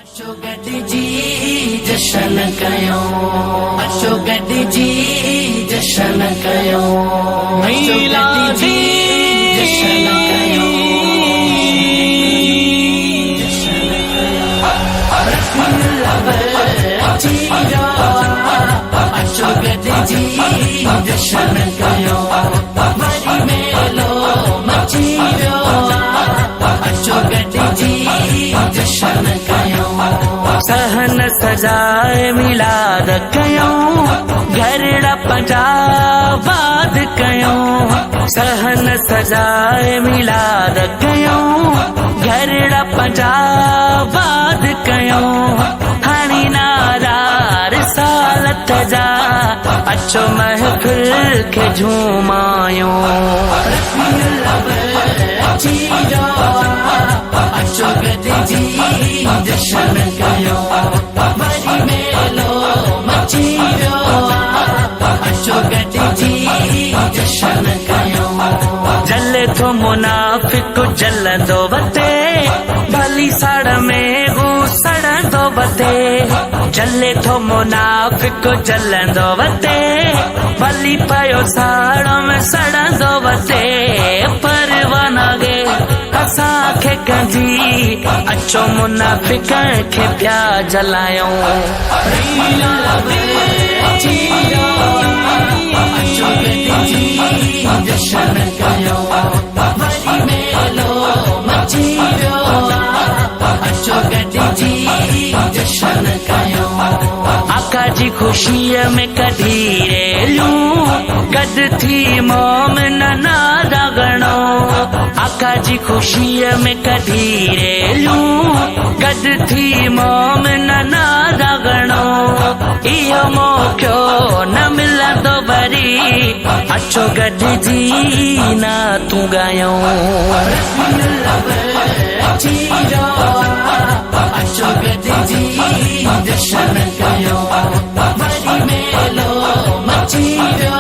अचो गॾिजी जशन कयो, अचो गॾिजी जशन कयो, अचो गॾिजी जशन कयो, अचो गॾिजी जशन कयो, वरी मेलो मची वियो, अचो गॾिजी जशन कयो। सहन सजाए मिलाद कयूं, घरड़ा पंजाबाद कयूं, सहन सजाए मिलाद कयूं, घरड़ा पंजाबाद कयूं, हणी नारार सालत जा अचो महफिल के झूमायूं। अचो गॾिजी जशन कयो, वरी मेलो मची वियो, अचो गॾिजी जशन कयो। जले थो मुनाफ़िक जलंदो वते, भली सड़ में हू सड़ंदो वते, जले थो मुनाफ़िक जलंदो वते, भली पयो साड़ में सड़ंदो वते, परवाना गे असांखे कंजी, अचो मुनाफ़िकनि खे पिया जलायूं। अचो गॾिजी जशन कयो, वरी मेलो मची वियो, अचो गॾिजी जशन कयो। आका जी ख़ुशीअ में कढी रेलियूं, गॾ थी मोमिन नारा गणो, आका जी ख़ुशीअ में कढी रेलियूं, गॾ थी मोमिन नारा गणो, इहो मौक़ो न मिलंदो वरी, अचो गॾिजी नातूं ॻायूं। अचो गॾिजी जशन कयो, वरी मेलो मची वियो,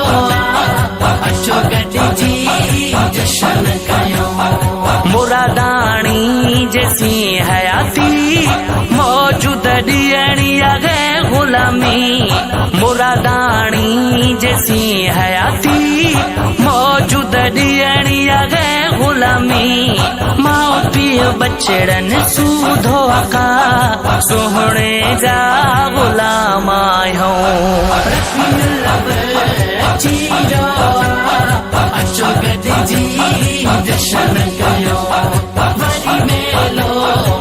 अचो गॾिजी जशन कयो। मुरादाणी जैसी हयाती, मौजूद ॾियणी आहे ग़ुलामी, मुरादाणी जैसी हयाती, मौजूद ॾियणी आहे ग़ुलामी, माउ पीउ बचड़नि सूधो आका, सुहिणे जा ग़ुलाम आहियूं। अचो गॾिजी जशन कयो, वरी मेलो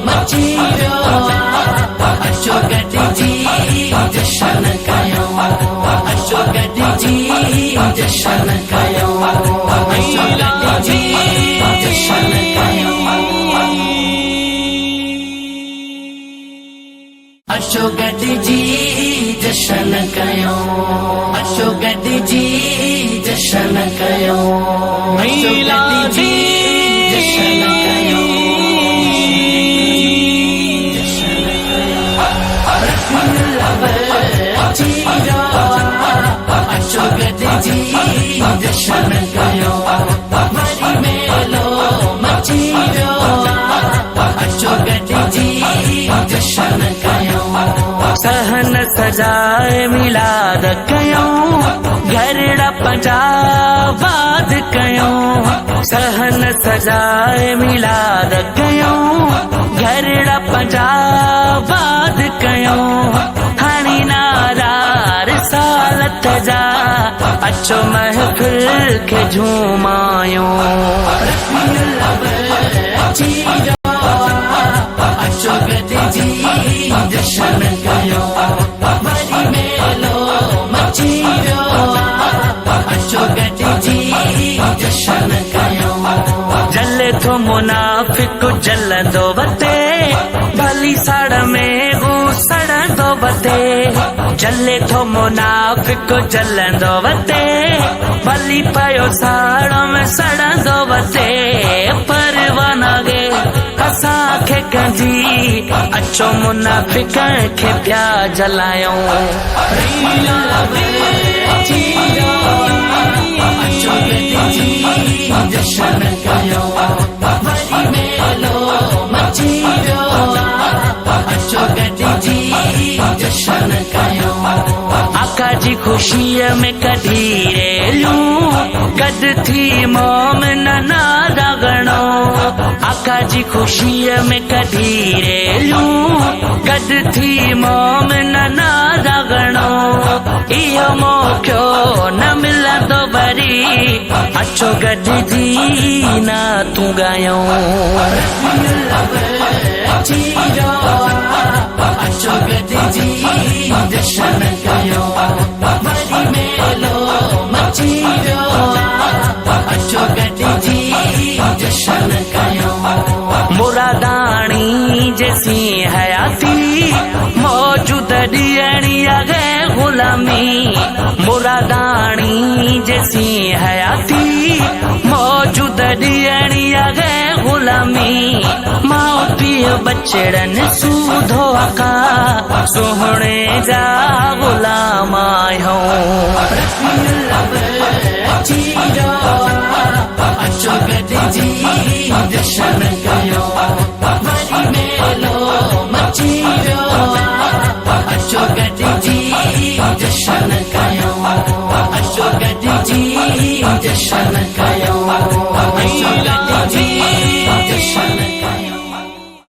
मची वियो, अचो गॾिजी जशन कयो, अचो गॾिजी जशन कयो, अचो गॾिजी जशन कयो। अचो गॾिजी जशन कयो, अचो गॾिजी जशन कयो, अचो गॾिजी जशन कयो, अचो गॾिजी जशन कयो, वरी मेलो मची वियो, अचो गॾिजी जशन कयो। सहन सजाए मिलाद कयूं, घरड़ा पंजाबाद कयूं, सहन सजाए मिलाद कयूं, घरड़ा पंजाबाद कयूं, हणी नारार सालत जा अचो महफिल के झूमायूं। अचो गॾिजी जशन कयो, वरी मेलो मची वियो, अचो गॾिजी जशन कयो। जले थो मुनाफ़िक जलंदो वते, भली सड़ में हू सड़ंदो वते, जले थो मुनाफ़िक जलंदो वते, भली पयो साड़ में सड़ंदो वते, परवाना गे असांखे कंजी, अचो मुनाफ़िकनि खे पिया जलायूं। अचो गॾिजी जशन कयो, वरी मेलो मची वियो, अचो जी ख़ुशीअ में कढी रेलियूं गॾ थी मोमिन नादा घणो आका जी ख़ुशीअ में कढी रेलियूं गॾ थी मोमिन नादा घणो इहो मौक़ो न मिलंदो वरी अचो गॾिजी नातूं ॻायूं अचो गॾिजी जशन कयूं वरी मेलो मची वियो अचो गॾिजी जशन कयूं मुरादाणी जैसी हयाती मौजूद ॾियणी आहे ग़ुलामी मुरादाणी जैसी हयाती मौजूद ॾियणी आहे ग़ुलामी माउ पीउ बचड़नि सूधो आका सोहणे जा ग़ुलाम आहियूं अचो गॾिजी जशन कयूं वरी मेलो मची वियो अचो गॾिजी जशन कयूं अचो गॾिजी जशन कयूं